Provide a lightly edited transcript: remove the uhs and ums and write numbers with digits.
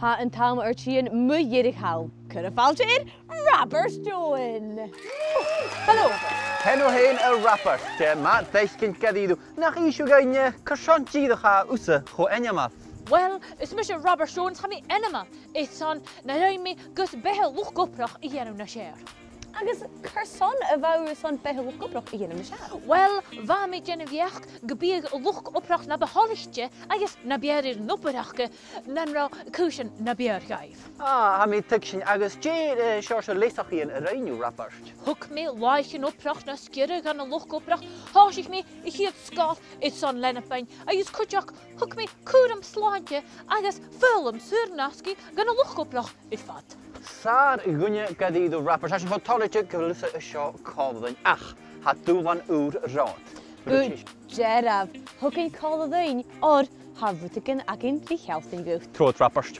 Ha yn tam ar tîn mwy iedig hal. Cyrrafaltir, rappers doin. Hallo. Henno heen een rapper. De maat deiskin kadidu. Nach isu gaine kashanti de ga usse go enjama. Wel, is mis Robert Jones gaan me enema. It's on na me gus behel luch goprach I jenu na share. Agus carson a bhá son behel gobrach ian na share. Wel, va me Genevieve gebieg luch oprach na beholichtje, agus na bierir nopperachke, nanra kushen na biergaif. Ah, ha mi tikshin agus je shorse lesach in een reinu rappers. Hook me leichen oprach na skirre gan a luch oprach, haas ik me, ik hier skaat, it's on lennepein, agus kutjak, hook me kurum slaantje, agus fulum surnaski gan a luch oprach, is vat. Saar gunje kadidu rappers. Als je van tolletje gelusse een show kalden. Ach, had du van uur rood. Goed, Geraf. Hoe kan je kallen ding? Or, ha voetigen agin die geld in gucht. Troot rappers.